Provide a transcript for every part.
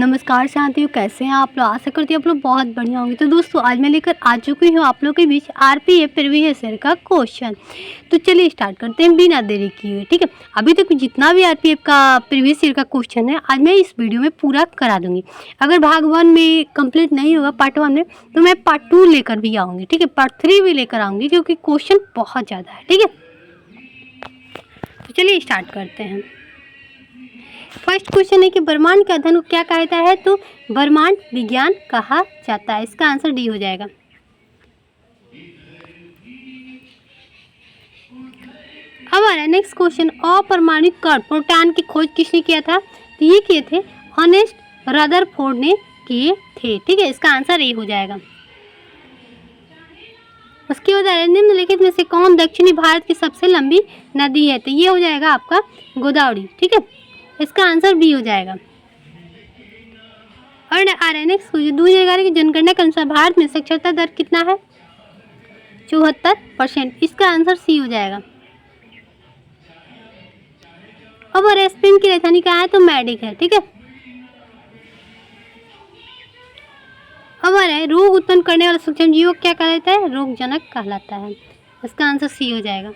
नमस्कार साथियों, कैसे हैं आप लोग। आशा करती हूँ आप लोग बहुत बढ़िया होंगे। तो दोस्तों आज मैं लेकर आ चुकी हूँ आप लोग के बीच आरपीएफ प्रीवियस ईयर का क्वेश्चन। तो चलिए स्टार्ट करते हैं बिना देरी किए। ठीक है, अभी तक जितना भी आरपीएफ का प्रीवियस ईयर का क्वेश्चन है आज मैं इस वीडियो में पूरा करा दूंगी। अगर भाग 1 में कंप्लीट नहीं होगा पार्ट 1 में, तो मैं पार्ट 2 लेकर भी आऊँगी। ठीक है, पार्ट 3 भी लेकर आऊँगी क्योंकि क्वेश्चन बहुत ज़्यादा है। ठीक है, तो चलिए स्टार्ट करते हैं। फर्स्ट क्वेश्चन है कि ब्रह्मांड के अध्ययन को क्या कहा जाता है। तो ब्रह्मांड विज्ञान कहा जाता है। इसका आंसर डी हो जाएगा। अब आ रहा है नेक्स्ट क्वेश्चन, अपारमाणविक कण प्रोटॉन की खोज किसने किया था। तो ये किए थे अर्नेस्ट रदरफोर्ड ने किए थे। ठीक है, इसका आंसर ए हो जाएगा। उसके बाद निम्नलिखित में से कौन दक्षिणी भारत की सबसे लंबी नदी है। तो ये हो जाएगा आपका गोदावरी। ठीक है, इसका आंसर बी हो जाएगा। और आ रहा है नेक्स्ट क्वेश्चन, 2011 की जनगणना के अनुसार भारत में साक्षरता दर कितना है। 74%। इसका आंसर सी हो जाएगा। अब स्पेन की राजधानी कहाँ है। तो मैड्रिड है। ठीक है, अब आ रहा है रोग उत्पन्न करने वाला सूक्ष्म जीव क्या कहलाता है। रोगजनक कहलाता है। इसका आंसर सी हो जाएगा।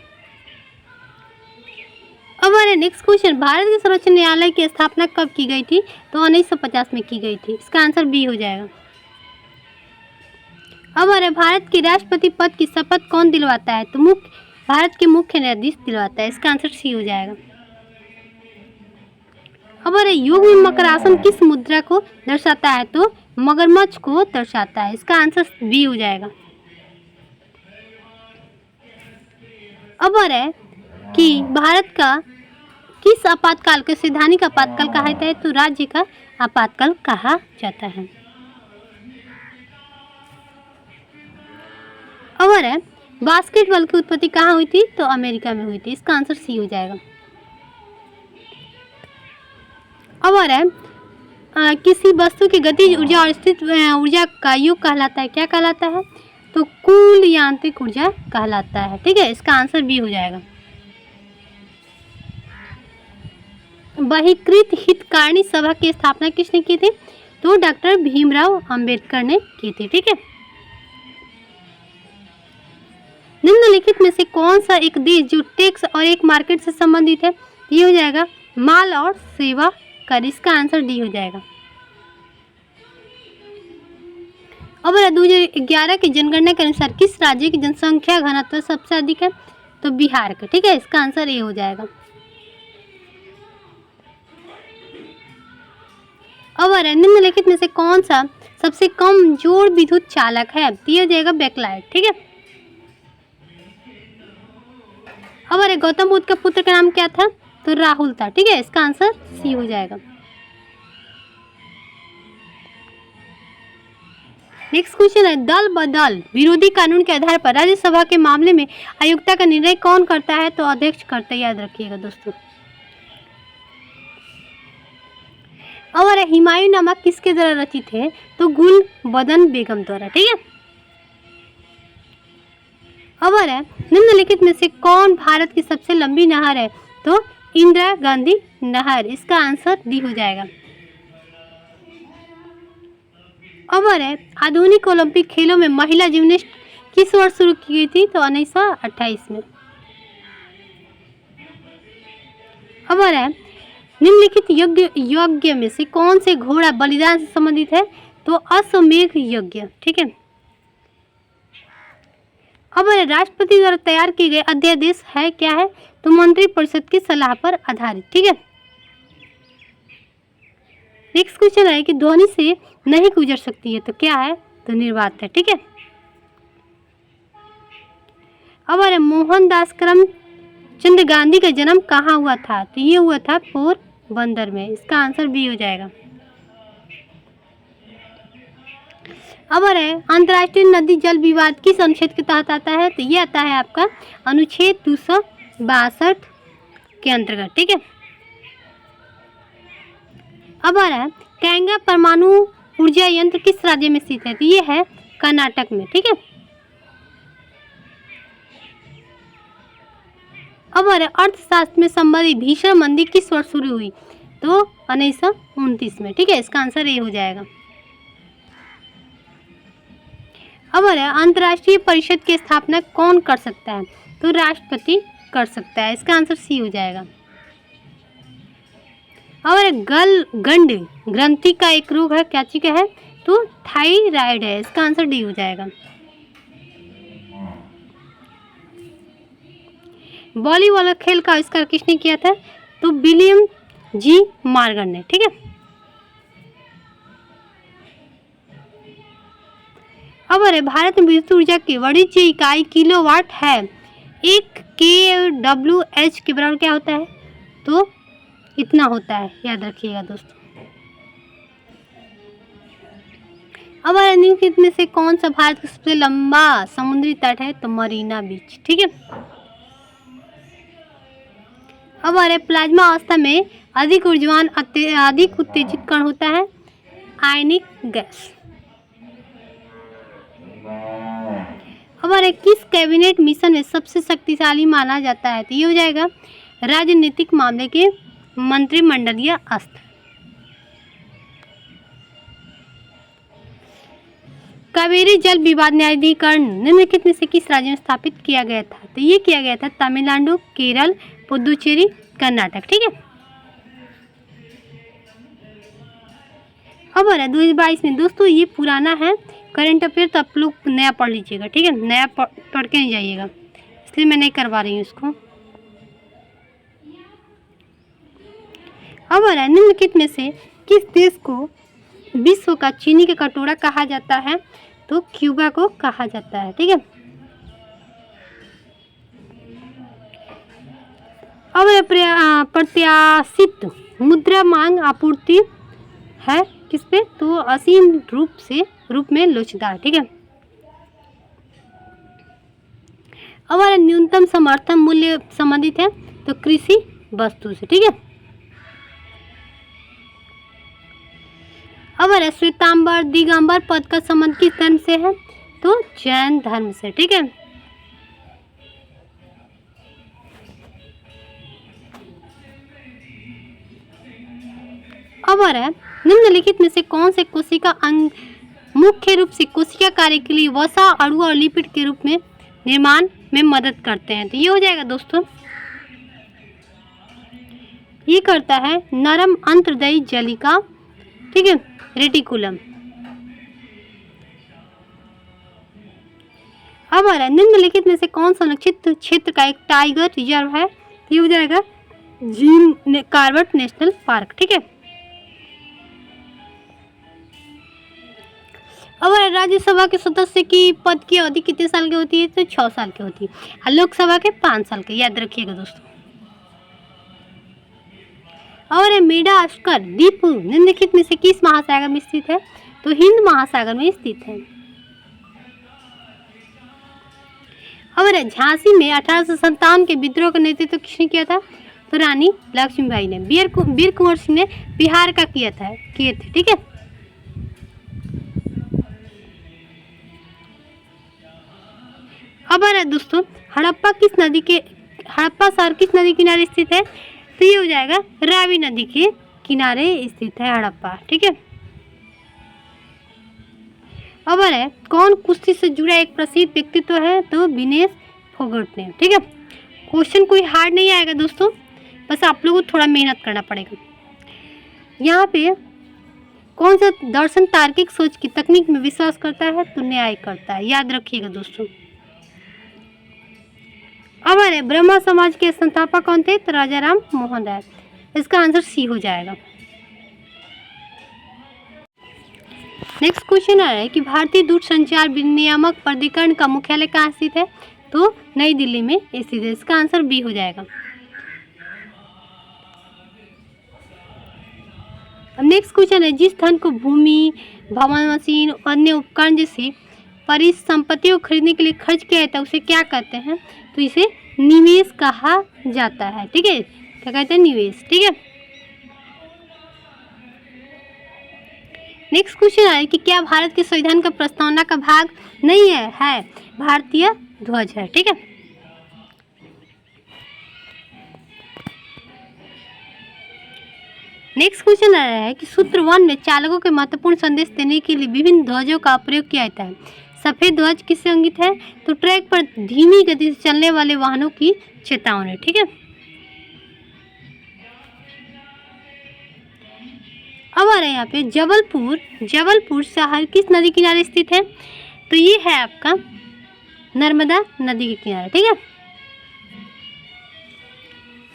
अब आ रहा है नेक्स्ट क्वेश्चन, भारत के सर्वोच्च न्यायालय की स्थापना कब की गई थी। तो 1950 में की गई थी। इसका आंसर बी हो जाएगा। अब आ रहा है भारत के राष्ट्रपति पद की शपथ कौन दिलवाता है। तो भारत के मुख्य न्यायाधीश दिलवाता है। इसका आंसर सी हो जाएगा। अब आ रहा है योग में मकर आसन किस मुद्रा को दर्शाता है। तो मगरमच्छ को दर्शाता है। इसका आंसर बी हो जाएगा। अब आ रहा है कि भारत का किस आपातकाल को संवैधानिक आपातकाल कहा जाता है। तो राज्य का आपातकाल कहा जाता है। अब आ रहा है बास्केटबॉल की उत्पत्ति कहाँ हुई थी। तो अमेरिका में हुई थी। इसका आंसर सी हो जाएगा। अब आ रहा है किसी वस्तु की गतिज ऊर्जा और स्थित ऊर्जा का योग कहलाता है। क्या कहलाता है। तो कुल यांत्रिक ऊर्जा कहलाता है। ठीक है, इसका आंसर बी हो जाएगा। बहिष्कृत हितकारिणी सभा की स्थापना किसने की थी। तो डॉक्टर भीमराव अंबेडकर ने की थी। ठीक है, निम्नलिखित में से कौन सा एक देश जो टैक्स और एक मार्केट से संबंधित है। ये हो जाएगा माल और सेवा कर। इसका आंसर डी हो जाएगा। अब 2011 की जनगणना के अनुसार किस राज्य की जनसंख्या घनत्व सबसे अधिक है। तो बिहार का। ठीक है, इसका आंसर ए हो जाएगा। अब निम्नलिखित में से कौन सा सबसे कम जोड़ विद्युत चालक है। तो ये हो जाएगा बैकलाइट। ठीक है, अब गौतम बुद्ध का पुत्र का नाम क्या था। तो राहुल था। ठीक है, इसका आंसर सी हो जाएगा। नेक्स्ट क्वेश्चन है, दल बदल विरोधी कानून के आधार पर राज्यसभा के मामले में आयुक्ता का निर्णय कौन करता है। तो अध्यक्ष करता है। याद रखिएगा दोस्तों। और हुमायूं नामा किसके द्वारा रचित है। तो गुलबदन बेगम द्वारा। ठीक है, अब निम्नलिखित में से कौन भारत की सबसे लंबी नहर है। तो इंदिरा गांधी नहर। इसका आंसर डी हो जाएगा। अब आधुनिक ओलंपिक खेलों में महिला जिम्नास्ट किस वर्ष शुरू की गई थी। तो 1928 में। अब निम्नलिखित यज्ञ में से कौन से घोड़ा बलिदान से संबंधित है। तो अश्वमेध यज्ञ। ठीक है, अब राष्ट्रपति द्वारा तैयार किए गए अध्यादेश है क्या है। तो मंत्रिपरिषद की सलाह पर आधारित। ठीक है, नेक्स्ट क्वेश्चन है कि ध्वनि से नहीं गुजर सकती है। तो क्या है। तो निर्वात है। ठीक है, अब मोहनदास करमचंद गांधी का जन्म कहाँ हुआ था। तो ये हुआ था पोरबंदर में। इसका आंसर बी हो जाएगा। अब अंतर्राष्ट्रीय नदी जल विवाद किस अनुच्छेद के तहत आता है। तो ये आता है आपका अनुच्छेद 262 के अंतर्गत। ठीक है, अब टेंगा परमाणु ऊर्जा यंत्र किस राज्य में स्थित है। तो ये है कर्नाटक में। ठीक है, अब अर्थशास्त्र में संबंधित भीषण मंदी किस वर्ष शुरू हुई। तो तो 1929 में, ठीक है। इसका आंसर ए हो जाएगा। अब अंतर्राष्ट्रीय परिषद की स्थापना कौन कर सकता है? तो राष्ट्रपति कर सकता है। इसका आंसर सी हो जाएगा। और गलगंड ग्रंथि का एक रोग है, क्या चीज का है? तो थायराइड है। इसका आंसर डी हो जाएगा। वॉलीबॉल खेल का आविष्कार किसने किया था? तो विलियम जी मॉर्गन ने, ठीक है। अब भारत में विद्युत ऊर्जा की वाणिज्य इकाई किलोवाट है। एक kWh के बराबर क्या होता है? तो इतना होता है, याद रखिएगा दोस्तों। अब निम्नलिखित में से कौन सा भारत का सबसे लंबा समुद्री तट है? तो मरीना बीच, ठीक है। अब प्लाज्मा अवस्था में अधिक ऊर्जावान अधिक उत्तेजित कण होता है? आयनिक गैस। अब किस कैबिनेट मिशन में सबसे शक्तिशाली माना जाता है? तो ये हो जाएगा राजनीतिक मामले के मंत्रिमंडलीय स्तर। कावेरी जल विवाद न्यायाधिकरण निम्नलिखित में से किस राज्य में स्थापित किया गया था? तो ये किया गया था तमिलनाडु, केरल, पुदुचेरी, कर्नाटक, ठीक है। अब 2022 में दोस्तों ये पुराना है करंट अफेयर, तो आप लोग नया पढ़ लीजिएगा, ठीक है। नया पढ़ के नहीं जाइएगा, इसलिए मैं नहीं करवा रही हूँ इसको। अब निम्नलिखित में से किस देश को विश्व का चीनी का कटोरा कहा जाता है? तो क्यूबा को कहा जाता है, ठीक है। अब प्रत्याशित मुद्रा मांग आपूर्ति है किस पे? तो असीम रूप में लोचदार, ठीक है। अब न्यूनतम समर्थन मूल्य संबंधित है तो कृषि वस्तु से, ठीक है। अब श्वेतांबर दिगंबर पद का संबंध किस धर्म से है? तो जैन धर्म से, ठीक है। अब निम्नलिखित में से कौन से कोशिका अंग मुख्य रूप से कोशिका कार्य के लिए वसा, अणु और लिपिड के रूप में निर्माण में मदद करते हैं? तो ये हो जाएगा दोस्तों, ये करता है नरम अंतर्दैही जलिका, ठीक है, रेटिकुलम। अब निम्नलिखित में से कौन संरक्षित क्षेत्र का एक टाइगर रिजर्व है? ये हो जाएगा जिम कॉर्बेट नेशनल पार्क, ठीक है। अब राज्यसभा के सदस्य की पद की अवधि कितने साल की होती है? तो 6 साल की होती है। और लोकसभा के 5 साल की, याद रखिएगा दोस्तों। और मेडागास्कर द्वीप निम्नलिखित में से किस महासागर में स्थित है? तो हिंद महासागर में स्थित है। और झांसी में 1857 के विद्रोह का नेतृत्व किसने किया था? तो रानी लक्ष्मीबाई ने। वीर कुंवर सिंह ने बिहार का किए थे, ठीक है। अब दोस्तों हड़प्पा शहर किस नदी किनारे स्थित है? तो ये हो जाएगा रावी नदी के किनारे स्थित है हड़प्पा, ठीक है। अब कौन कुश्ती से जुड़ा एक प्रसिद्ध व्यक्तित्व है? तो विनेश फोगट ने, ठीक है। क्वेश्चन कोई हार्ड नहीं आएगा दोस्तों, बस आप लोगों को थोड़ा मेहनत करना पड़ेगा। यहाँ पे कौन सा दर्शन तार्किक सोच की तकनीक में विश्वास करता है? तो न्याय करता है, याद रखिएगा दोस्तों। अब ब्रह्मा समाज के संस्थापक कौन थे? तो राजा राम मोहन राय। इसका आंसर सी हो जाएगा। नेक्स्ट क्वेश्चन आ रहा है कि भारतीय दूरसंचार विनियामक प्राधिकरण का मुख्यालय कहाँ स्थित है? तो नई दिल्ली में स्थित है। इसका आंसर बी हो जाएगा। नेक्स्ट क्वेश्चन है जिस धन को भूमि, भवन, मशीन, अन्य उपकरण जैसे परिसंपत्तियों को खरीदने के लिए खर्च किया जाता है उसे क्या कहते हैं? तो इसे निवेश कहा जाता है, ठीक है। क्या कहते हैं? निवेश, ठीक है। नेक्स्ट क्वेश्चन है कि क्या भारत के संविधान का प्रस्तावना का भाग नहीं है भारतीय ध्वज है, ठीक है। नेक्स्ट क्वेश्चन आ रहा है कि सूत्र 1 में चालकों के महत्वपूर्ण संदेश देने के लिए विभिन्न ध्वजों का प्रयोग किया जाता है। सफेद ध्वज किससे अंकित है? तो ट्रैक पर धीमी गति से चलने वाले वाहनों की चेतावनी। ठीक है, अब आ रहा है यहाँ पे जबलपुर शहर किस नदी किनारे स्थित है? तो ये है आपका नर्मदा नदी के किनारे। ठीक है,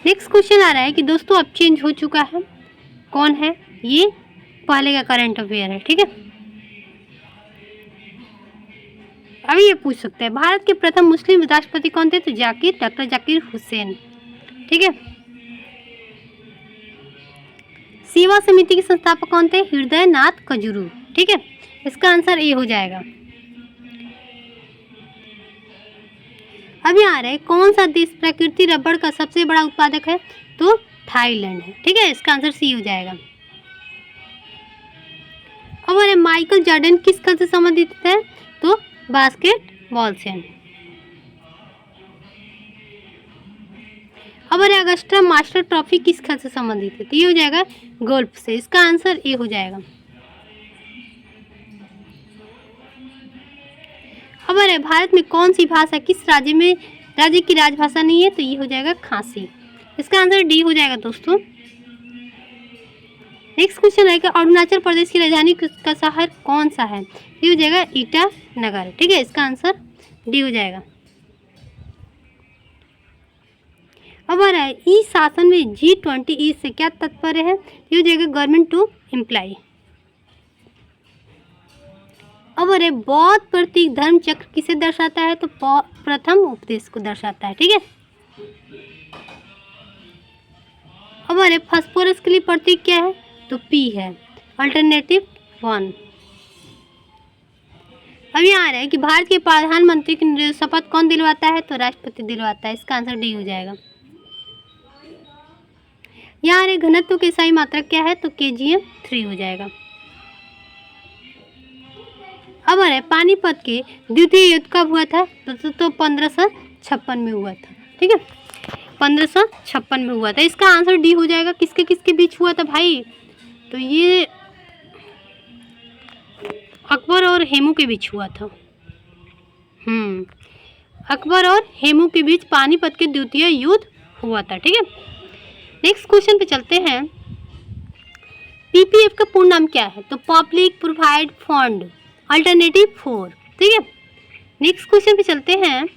नेक्स्ट क्वेश्चन आ रहा है कि दोस्तों अब चेंज हो चुका है, कौन है ये? पहले का करंट अफेयर है। ठीक है, अभी ये पूछ सकते हैं भारत के प्रथम मुस्लिम राष्ट्रपति कौन थे? तो डॉक्टर जाकिर हुसैन। ठीक है, सेवा समिति के संस्थापक कौन थे? हृदय नाथ कजूरू। ठीक है, इसका आंसर ए हो जाएगा। अभी आ रहा है कौन सा देश प्राकृतिक रबड़ का सबसे बड़ा उत्पादक है? तो थाईलैंड है। ठीक है, इसका आंसर सी हो जाएगा। अब आ रहा है माइकल जॉर्डन किस खेल से संबंधित है? तो बास्केटबॉल से। अब अरे अगस्टा मास्टर ट्रॉफी किस खेल से संबंधित है? तो ये हो जाएगा गोल्फ से। इसका आंसर ए हो जाएगा। अब अरे भारत में कौन सी भाषा किस राज्य की राजभाषा नहीं है? तो ये हो जाएगा खासी। इसका आंसर डी हो जाएगा दोस्तों। नेक्स्ट क्वेश्चन है कि अरुणाचल प्रदेश की राजधानी का शहर कौन सा है? ये हो जाएगा ईटानगर। ठीक है, इसका आंसर डी हो जाएगा। अब आ रहा है ई शासन में G20 ई से क्या तात्पर्य है? ये हो जाएगा गवर्नमेंट टू एम्प्लॉय। अब अरे बौद्ध प्रतीक धर्म चक्र किसे दर्शाता है? तो प्रथम उपदेश को दर्शाता है। ठीक है, अब अरे फास्फोरस के लिए प्रतीक क्या है? तो P है, अल्टरनेटिव 1। अब यहाँ आ रहा है कि भारत के प्रधानमंत्री की शपथ कौन दिलवाता है? तो राष्ट्रपति दिलवाता है। इसका आंसर डी हो जाएगा। यहाँ आ रहे घनत्व की सही मात्रक क्या है? तो kgm3 हो जाएगा। अब आ रहा है पानीपत के द्वितीय युद्ध कब हुआ था? तो 1556 में हुआ था। ठीक है, 1556 में हुआ था। इसका आंसर डी हो जाएगा। किसके किसके बीच हुआ था भाई? तो ये अकबर और हेमू के बीच हुआ था। अकबर और हेमू के बीच पानीपत के द्वितीय युद्ध हुआ था। ठीक है, नेक्स्ट क्वेश्चन पे चलते हैं। पीपीएफ का पूर्ण नाम क्या है? तो पब्लिक प्रोवाइड फंड, अल्टरनेटिव 4। ठीक है, नेक्स्ट क्वेश्चन पे चलते हैं।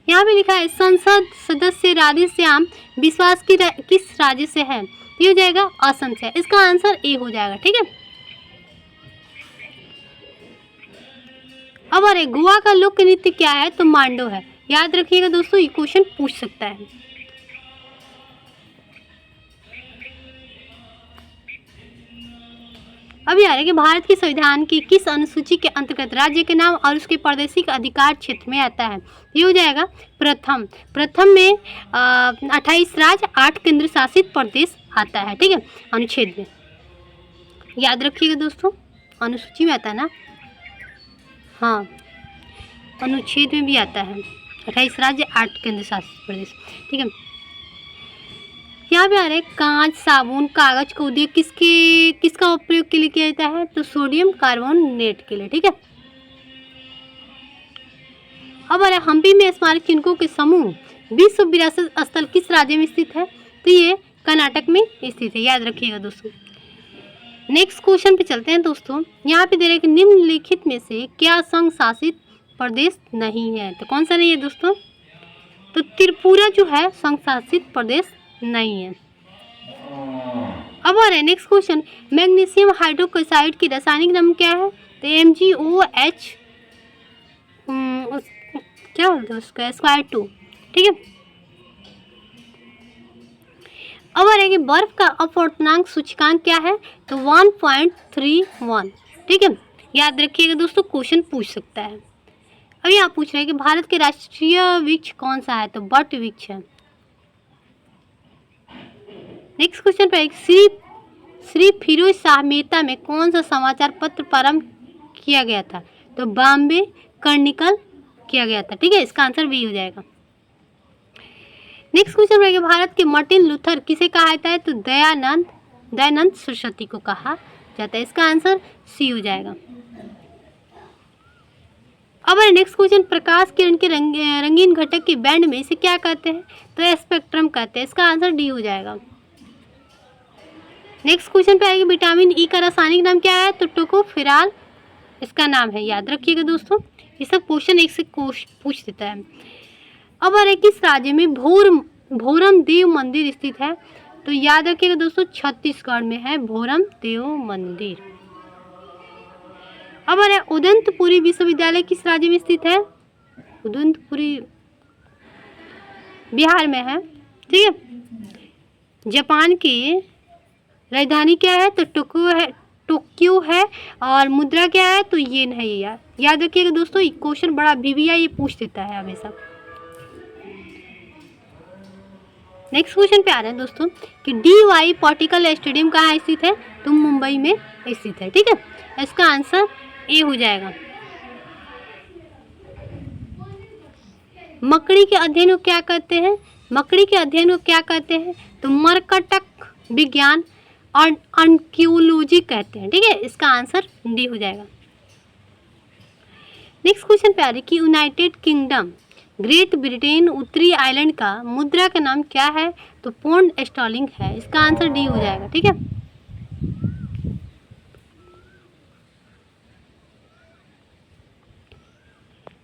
यहाँ पे लिखा है संसद सदस्य राधेश्याम विश्वास की किस राज्य से है? ये हो जाएगा असम से। इसका आंसर ए हो जाएगा। ठीक है, अब अरे गोवा का लोक नृत्य क्या है? तो मांडो है। याद रखिएगा दोस्तों, ये क्वेश्चन पूछ सकता है। अभी आ रहा है कि भारत के संविधान की किस अनुसूची के अंतर्गत राज्य के नाम और उसके प्रादेशिक अधिकार क्षेत्र में आता है? ये हो जाएगा प्रथम में 28 राज्य 8 केंद्र शासित प्रदेश आता है। ठीक है, अनुच्छेद में याद रखिएगा दोस्तों, अनुसूची में आता है ना। हाँ, अनुच्छेद में भी आता है 28 राज्य 8 केंद्र शासित प्रदेश। ठीक है, यहाँ पे आ रहा है कांच, साबुन, कागज का उद्योग किसका उपयोग के लिए किया जाता है? तो सोडियम कार्बोनेट के लिए। ठीक है, अब आ रहा है हम्पी में स्मारक चिन्हों के समूह विश्व विरासत स्थल किस राज्य में स्थित है? तो ये कर्नाटक में स्थित है। याद रखिएगा दोस्तों। नेक्स्ट क्वेश्चन पे चलते हैं दोस्तों। यहाँ पे दे रहे हैं कि निम्नलिखित में से क्या संघ शासित प्रदेश नहीं है? तो कौन सा नहीं है दोस्तों? तो त्रिपुरा जो है संघ शासित प्रदेश नहीं है। अब आ रहा है नेक्स्ट क्वेश्चन, मैग्नीशियम हाइड्रोक्साइड की रासायनिक नाम क्या है? तो MgOH क्या बोलते हैं उसका स्क्वायर 2। ठीक है, अब आ रहा है कि बर्फ का अपवर्तनांक सूचकांक क्या है? तो 1.31। ठीक है, याद रखिएगा दोस्तों, क्वेश्चन पूछ सकता है। अब यहाँ पूछ रहे हैं कि भारत के राष्ट्रीय वृक्ष कौन सा है? तो वट वृक्ष है। नेक्स्ट क्वेश्चन पे श्री फिरोज शाह मेहता में कौन सा समाचार पत्र प्रारंभ किया गया था? तो बॉम्बे क्रॉनिकल किया गया था। ठीक है, इसका आंसर बी हो जाएगा। नेक्स्ट क्वेश्चन रहेगा भारत के मार्टिन लूथर किसे कहा जाता है? तो दयानंद दयानंद सरस्वती को कहा जाता है। इसका आंसर सी हो जाएगा। अब नेक्स्ट क्वेश्चन, प्रकाश किरण के रंगीन घटक के बैंड में इसे क्या कहते हैं? तो स्पेक्ट्रम कहते हैं। इसका आंसर डी हो जाएगा। नेक्स्ट क्वेश्चन पे आएगी, विटामिन ई का रासायनिक नाम क्या है? तो टोकोफेरॉल इसका नाम है, याद रखिएगा दोस्तों, ये सब क्वेश्चन एक से पूछ देता है। अब आ रहा है किस राज्य में भोरम देव मंदिर स्थित है? तो याद रखिएगा दोस्तों, छत्तीसगढ़ में है भोरम देव मंदिर। अब आ रहा है उदंतपुरी विश्वविद्यालय किस राज्य में स्थित है? उदंतपुरी बिहार में है, ठीक है। जापान की राजधानी क्या है? तो टोक्यो है। और मुद्रा क्या है? तो येन है। ये याद रखिएगा दोस्तों, ये क्वेश्चन बड़ा VVI ये पूछ देता है हमेशा। नेक्स्ट क्वेश्चन पे आ रहे हैं दोस्तों कि DY पार्टिकल स्टेडियम कहाँ स्थित है? तो मुंबई में स्थित है, ठीक है। इसका आंसर ए हो जाएगा। मकड़ी के अध्ययन को क्या कहते हैं? मकड़ी के अध्ययन को क्या कहते हैं? तो मरकटक विज्ञान और आर्कियोलॉजी कहते हैं, ठीक है। इसका आंसर डी हो जाएगा। नेक्स्ट क्वेश्चन पे आ रही है कि यूनाइटेड किंगडम, ग्रेट ब्रिटेन, उत्तरी आयरलैंड का मुद्रा का नाम क्या है? तो पौंड स्टर्लिंग है। इसका आंसर डी हो जाएगा, ठीक है।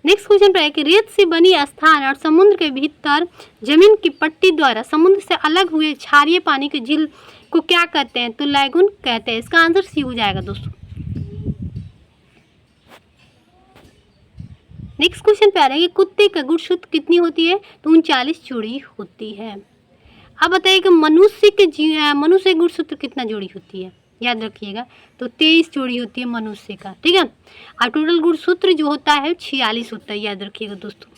नेक्स्ट क्वेश्चन पे है कि रेत से बनी स्थान और समुद्र के भीतर जमीन की पट्टी द्वारा समुद्र से अलग हुए क्षारीय पानी के झील को क्या कहते हैं? तो लैगून कहते हैं। इसका आंसर सी हो जाएगा दोस्तों। नेक्स्ट क्वेश्चन पे आ रहा है कि कुत्ते का गुणसूत्र कितनी होती है? तो 39 जोड़ी होती है। अब बताइए कि मनुष्य के गुणसूत्र कितना जोड़ी होती है? याद रखिएगा, तो 23 जोड़ी होती है मनुष्य का, ठीक है। और टोटल गुणसूत्र जो होता है 46 होता है, याद रखिएगा दोस्तों।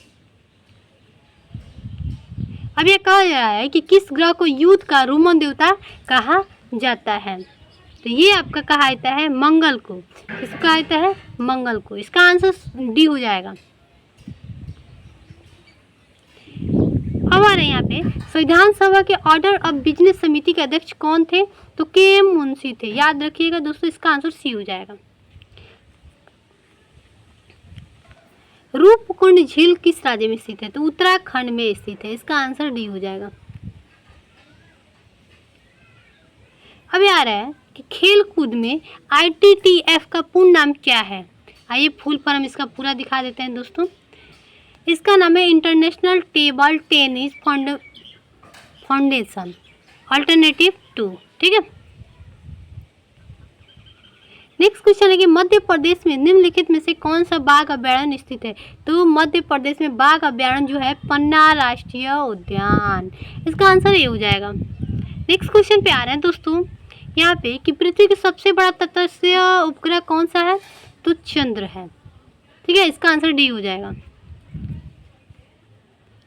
अब यह कहा जा रहा है कि किस ग्रह को युद्ध का रोमन देवता कहा जाता है? तो ये आपका कहा जाता है मंगल को। किसको कहा जाता है? मंगल को। इसका आंसर डी हो जाएगा। अब आ रहे हैं यहाँ पे, संविधान सभा के ऑर्डर ऑफ बिजनेस समिति के अध्यक्ष कौन थे? तो KM मुंशी थे। याद रखिएगा दोस्तों, इसका आंसर सी हो जाएगा। रूपकुंड झील किस राज्य में स्थित है? तो उत्तराखंड में स्थित है। इसका आंसर डी हो जाएगा। अब आ रहा है कि खेल कूद में ITTF का पूर्ण नाम क्या है? आइए फुल फॉर्म इसका पूरा दिखा देते हैं दोस्तों। इसका नाम है international table tennis foundation alternative 2, ठीक है। नेक्स्ट क्वेश्चन है कि मध्य प्रदेश में निम्नलिखित में से कौन सा बाघ अभ्यारण्य स्थित है? तो मध्य प्रदेश में बाघ अभ्यारण्य जो है पन्ना राष्ट्रीय उद्यान। इसका आंसर ये हो जाएगा। नेक्स्ट क्वेश्चन पे आ रहे हैं दोस्तों यहाँ पे कि पृथ्वी का सबसे बड़ा तटस्थ उपग्रह कौन सा है? तो चंद्र है, ठीक है। इसका आंसर डी हो जाएगा।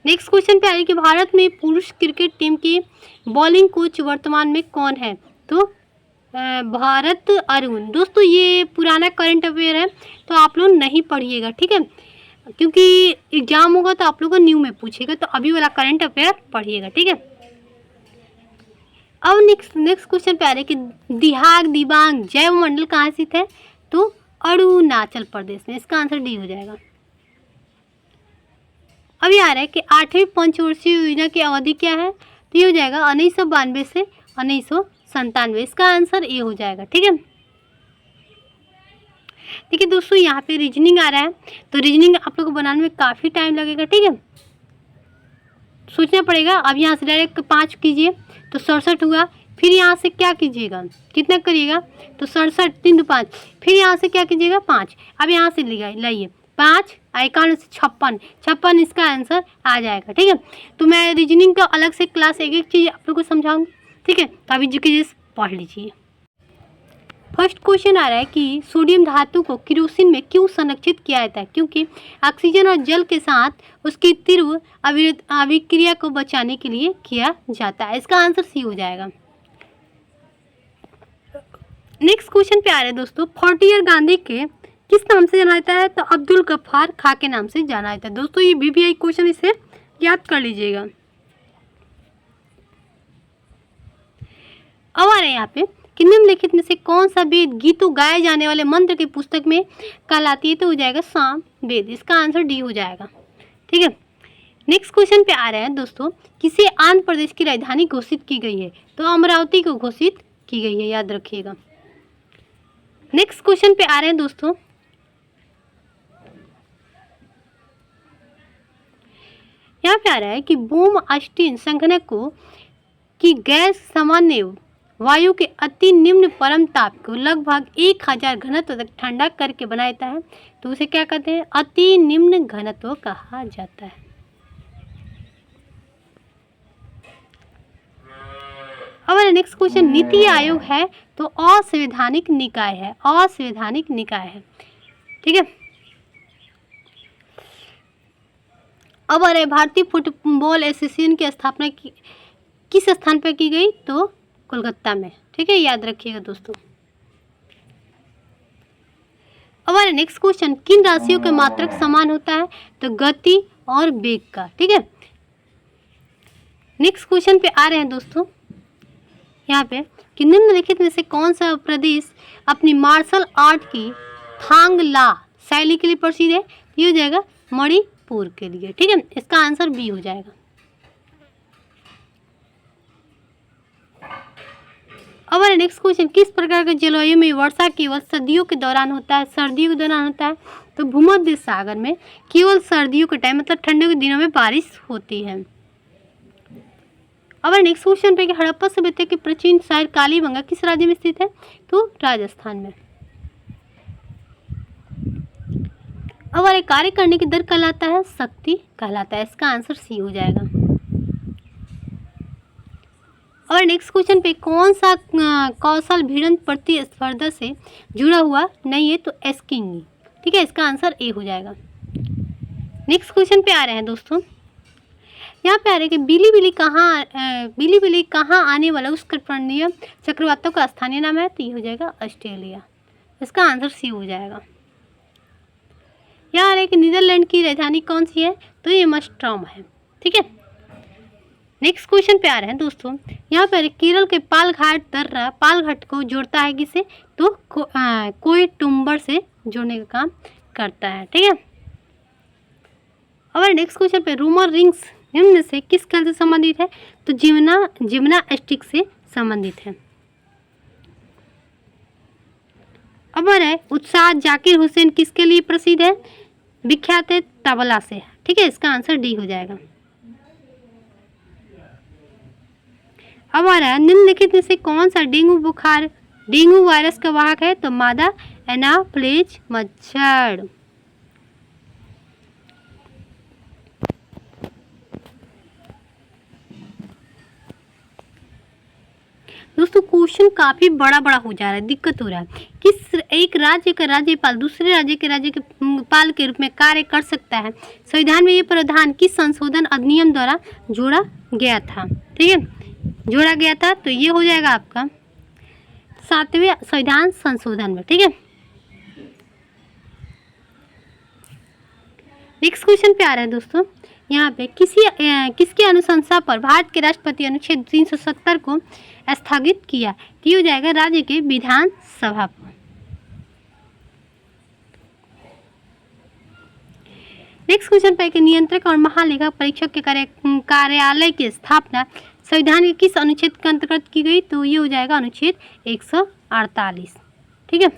नेक्स्ट क्वेश्चन पे आ रही है कि भारत में पुरुष क्रिकेट टीम की बॉलिंग कोच वर्तमान में कौन है? तो भारत अरुण। दोस्तों ये पुराना करंट अफेयर है, तो आप लोग नहीं पढ़िएगा, ठीक है, क्योंकि एग्जाम होगा तो आप लोग को न्यू में पूछेगा, तो अभी वाला करंट अफेयर पढ़िएगा, ठीक है। अब नेक्स्ट क्वेश्चन पे आ रहा है कि दिबांग जैव मंडल कहाँ स्थित है? तो अरुणाचल प्रदेश में। इसका आंसर डी हो जाएगा। अभी आ रहा है कि 8वीं पंचवर्षीय योजना की अवधि क्या है? तो ये हो जाएगा 1992 से 1997। इसका आंसर ए हो जाएगा, ठीक है। देखिए दोस्तों यहाँ पे रीजनिंग आ रहा है, तो रीजनिंग आप लोग को बनाने में काफ़ी टाइम लगेगा, ठीक है, सोचना पड़ेगा। अब यहाँ से डायरेक्ट 5 कीजिए तो 67 हुआ, फिर यहाँ से क्या कीजिएगा, कितना करिएगा? तो 67 3 2 5, फिर यहाँ से क्या कीजिएगा? 5। अब यहाँ से लाइए 5 51 से 56 इसका आंसर आ जाएगा, ठीक है। तो मैं रीजनिंग का अलग से क्लास एक चीज़ आप लोग को समझाऊंगी, ठीक है, तो अभी जी पढ़ लीजिए। फर्स्ट क्वेश्चन आ रहा है कि सोडियम धातु को केरोसिन में क्यों संरक्षित किया जाता है? क्योंकि ऑक्सीजन और जल के साथ उसकी तीव्र अभिक्रिया को बचाने के लिए किया जाता है। इसका आंसर सी हो जाएगा। नेक्स्ट क्वेश्चन पे आ रहा है दोस्तों, 40 ईयर गांधी के किस नाम से जाना जाता है? तो अब्दुल गफ्फार खां के नाम से जाना जाता है। दोस्तों ये VVI क्वेश्चन, इसे याद कर लीजिएगा। अब आ रहे हैं यहाँ पे कि निम्नलिखित में से कौन सा वेद गीतों गाए जाने वाले मंत्र की पुस्तक में कहलाती है, तो हो जाएगा साम वेद। इसका आंसर डी हो जाएगा। ठीक है, नेक्स्ट क्वेश्चन पे आ रहे हैं दोस्तों, किसे आंध्र प्रदेश की राजधानी घोषित की गई है, तो अमरावती को घोषित की गई है, याद रखिएगा। नेक्स्ट क्वेश्चन पे आ रहे हैं दोस्तों, यहाँ पे आ रहा है कि बोम अस्टीन संघनक को कि गैस सामान्य वायु के अति निम्न परम ताप को लगभग 1000 घनत्व तक ठंडा करके बनाता है, तो उसे क्या कहते हैं, अति निम्न घनत्व कहा जाता है। अब नेक्स्ट क्वेश्चन, नीति आयोग है तो असंवैधानिक निकाय है, असंवैधानिक निकाय है। ठीक है, अब अरे भारतीय फुटबॉल एसोसिएशन की स्थापना किस स्थान पर की गई, तो कोलकाता में। ठीक है, याद रखिएगा दोस्तों। अब नेक्स्ट क्वेश्चन, किन राशियों के मात्रक समान होता है, तो गति और वेग का। ठीक है, नेक्स्ट क्वेश्चन पे आ रहे हैं दोस्तों, यहाँ पे कि निम्नलिखित में से कौन सा प्रदेश अपनी मार्शल आर्ट की थांग ला शैली के लिए प्रसिद्ध है, ये हो जाएगा मणिपुर के लिए। ठीक है, इसका आंसर बी हो जाएगा। अब नेक्स्ट क्वेश्चन, किस प्रकार के जलवायु में वर्षा केवल सर्दियों के दौरान होता है, सर्दियों के दौरान होता है, तो भूमध्य सागर में केवल सर्दियों के टाइम मतलब ठंडियों के दिनों में बारिश होती है। अब नेक्स्ट क्वेश्चन पे कि हड़प्पा सभ्यता के प्राचीन शहर कालीबंगा किस राज्य में स्थित है, तो राजस्थान में। अब कार्य करने की दर कहलाता है शक्ति कहलाता है, इसका आंसर सी हो जाएगा। और नेक्स्ट क्वेश्चन पे कौन सा कौशल भिड़ंत प्रतिस्पर्धा से जुड़ा हुआ नहीं है, तो एस्किंग। ठीक है, इसका आंसर ए हो जाएगा। नेक्स्ट क्वेश्चन पे आ रहे हैं दोस्तों, यहाँ पे आ रहे हैं कि बिली बिली कहाँ आने वाला उष्णकटिबंधीय चक्रवातों का स्थानीय नाम है, तो ये हो जाएगा ऑस्ट्रेलिया। इसका आंसर सी हो जाएगा। यहाँ आ रहे हैं कि नीदरलैंड की राजधानी कौन सी है, तो ये एम्स्टर्डम है। ठीक है, नेक्स्ट क्वेश्चन पे आ रहे हैं दोस्तों, यहाँ पर केरल के पालघाट दर्रा पालघाट को जोड़ता है किसे, तो कोयटुम्बर से जोड़ने का काम करता है। ठीक है, अब नेक्स्ट क्वेश्चन पे रूमर रिंग्स निम्न से किस खेल से संबंधित है, तो जिम्नास्टिक से संबंधित है। अब उत्साह जाकिर हुसैन किसके लिए प्रसिद्ध है, विख्यात है तबला से। ठीक है, इसका आंसर डी हो जाएगा। अब निम्नलिखित में से कौन सा डेंगू वायरस का वाहक है, तो मादा एनाफ्लेज मच्छर। दोस्तों क्वेश्चन काफी बड़ा हो जा रहा है, दिक्कत हो रहा है। किस एक राज्य का राज्यपाल दूसरे राज्य के राज्यपाल के रूप में कार्य कर सकता है, संविधान में ये प्रावधान किस संशोधन अधिनियम द्वारा जोड़ा गया था। ठीक है, जोड़ा गया था, तो ये हो जाएगा आपका 7वें संविधान संशोधन में। ठीक है, नेक्स्ट क्वेश्चन पे आ रहा है दोस्तों, यहाँ पे किसकी अनुशंसा पर भारत के राष्ट्रपति अनुच्छेद 370 को स्थगित किया, तो हो जाएगा राज्य के विधान सभा पर। नेक्स्ट क्वेश्चन पे कि नियंत्रक और महालेखा परीक्षक के कार्यालय की स्थापना संविधान के किस अनुच्छेद के अंतर्गत की गई, तो ये हो जाएगा अनुच्छेद 148। ठीक है,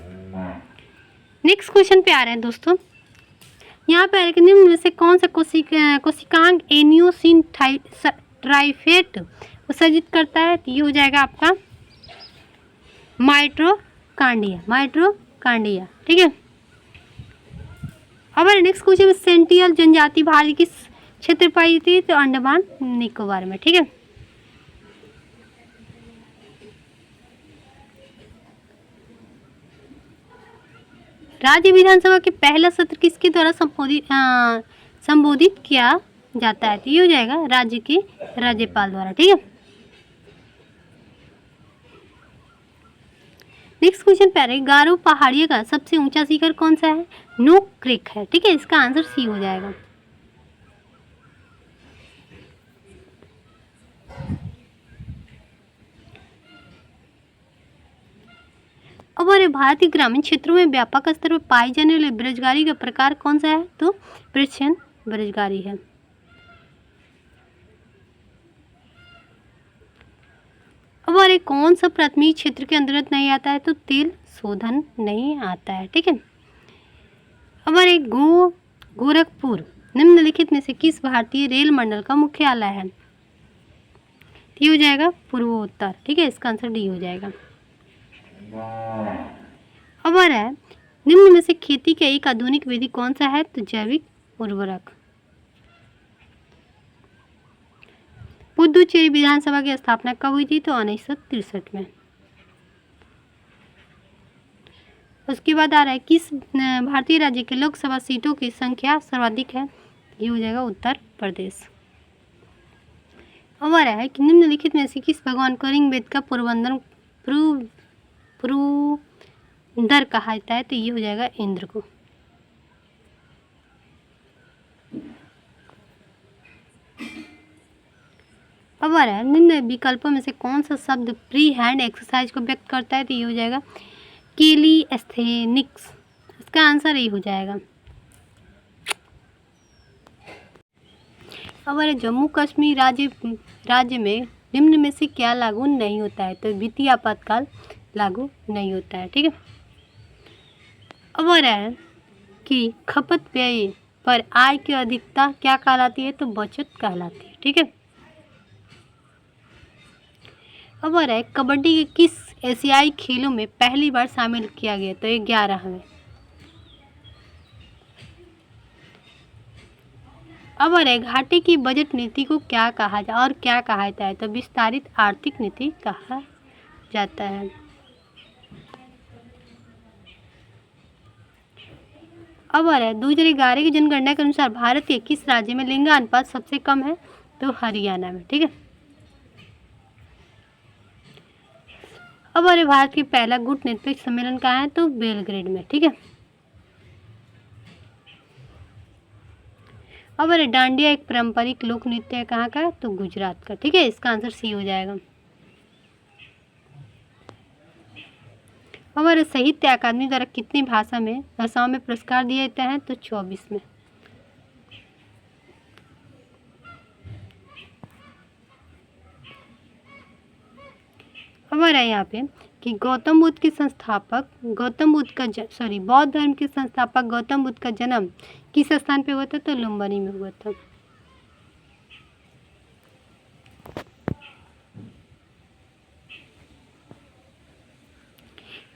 नेक्स्ट क्वेश्चन पे आ रहे हैं दोस्तों, यहाँ पे निम्न में से कौन सा कोशिकांग एनियोसिन ट्राइफेट उत्सर्जित करता है, तो ये हो जाएगा आपका माइट्रोकांडिया। ठीक है, अब नेक्स्ट क्वेश्चन, सेंटियल जनजाति भारत किस क्षेत्र पाई थी, तो अंडमान निकोबार में। ठीक है, राज्य विधानसभा के पहला सत्र किसके द्वारा संबोधित किया जाता है, तो ये हो जाएगा राज्य के राज्यपाल द्वारा। ठीक है, नेक्स्ट क्वेश्चन पे आ रहा है गारो पहाड़ियों का सबसे ऊंचा शिखर कौन सा है, नोक क्रिक है। ठीक है, इसका आंसर सी हो जाएगा। अब हमारे भारतीय ग्रामीण क्षेत्रों में व्यापक स्तर पर पाई जाने वाली बेरोजगारी का प्रकार कौन सा है? तो प्रच्छन्न बेरोजगारी है। अब हमारे कौन सा प्राथमिक क्षेत्र के अंतर्गत नहीं आता है? तो तेल शोधन नहीं आता है। ठीक है। हमारे गोरखपुर निम्नलिखित में से किस भारतीय रेल मंडल का मुख्यालय है? ये हो जाएगा पूर्वोत्तर। ठीक है, इसका आंसर डी हो जाएगा। हमारा निम्न में से खेती का एक आधुनिक विधि कौन सा है? तो जैविक उर्वरक। पुदुचेरी विधानसभा की स्थापना कब हुई थी? तो 1963 में। उसके बाद आ रहा है किस भारतीय राज्य के लोकसभा सीटों की संख्या सर्वाधिक है? ये हो जाएगा उत्तर प्रदेश। हमारा है कि निम्नलिखित में से किस भगवान को ऋग्वेद का पुरंदर कहा जाता है? तो ये हो जाएगा इंद्र को। अब आ रहा है निम्न विकल्पों में से कौन सा शब्द फ्री हैंड एक्सरसाइज को व्यक्त करता है? तो ये हो जाएगा कैलिस्थेनिक्स। इसका आंसर ये हो जाएगा। अब आ रहा है जम्मू कश्मीर राज्य में निम्न में से क्या लागू नहीं होता है? तो वित्तीय आपातकाल लागू नहीं होता है। ठीक है। अब आ रहा है कि खपत व्यय पर आय की अधिकता क्या कहलाती है? तो बचत कहलाती है। ठीक है। अब आ रहा है कबड्डी के किस एशियाई खेलों में पहली बार शामिल किया गया? तो 11 में। अब आ रहा है घाटे की बजट नीति को क्या कहा जाता है और क्या कहा जाता है? तो विस्तारित आर्थिक नीति कहा जाता है। अब आ रहा है 2011 की जनगणना के अनुसार भारत के किस राज्य में लिंगानुपात सबसे कम है? तो हरियाणा में। ठीक है। अब आ रहा है भारत के पहला गुट निरपेक्ष सम्मेलन कहाँ है? तो बेलग्रेड में। ठीक है। अब अरे डांडिया एक पारंपरिक लोक नृत्य है कहाँ का? तो गुजरात का। ठीक है, इसका आंसर सी हो जाएगा। हमारे साहित्य अकादमी द्वारा कितनी भाषाओं में पुरस्कार दिए जाते हैं? तो 24 में। हमारा यहाँ पे कि बौद्ध धर्म के संस्थापक गौतम बुद्ध का जन्म किस स्थान पे हुआ था? तो लुम्बिनी में हुआ था।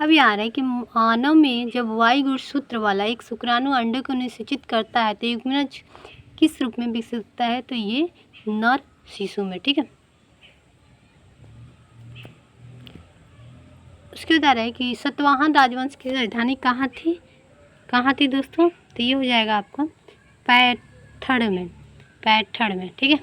अभी आ रहा है कि मानव में जब वाई गुणसूत्र वाला एक शुक्राणु अंडे को निषेचित करता है तो युग्मज किस रूप में विकसित होता है? तो ये नर शिशु में। ठीक है। उसके बाद आ रहा है कि सातवाहन राजवंश की राजधानी कहाँ थी दोस्तों? तो ये हो जाएगा आपका पैठड़ में। ठीक है।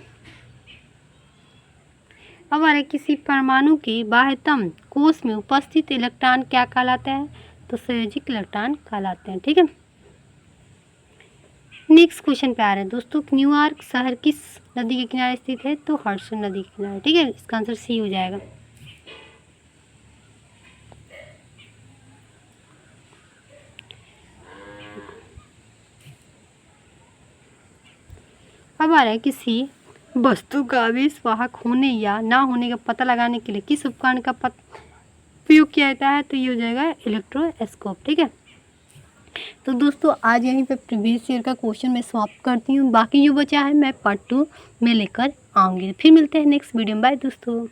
अब आ रहा है किसी परमाणु के बाह्यतम कोष में उपस्थित इलेक्ट्रॉन क्या कहलाता है? तो संयोजक इलेक्ट्रॉन कहलाते हैं। ठीक है। नेक्स्ट क्वेश्चन पे आ रहा है दोस्तों, न्यूयॉर्क शहर किस नदी के किनारे स्थित है? तो हडसन नदी के किनारे। ठीक है, इसका आंसर सी हो जाएगा। अब आ रहा है किसी वस्तु का आवेश वाहक होने या ना होने का पता लगाने के लिए किस उपकरण का उपयोग किया जाता है? तो ये हो जाएगा इलेक्ट्रोस्कोप। ठीक है। तो दोस्तों आज यहीं पे प्रीवियस ईयर का क्वेश्चन मैं समाप्त करती हूँ। बाकी जो बचा है मैं पार्ट 2 में लेकर आऊँगी। फिर मिलते हैं नेक्स्ट वीडियो में। बाय दोस्तों।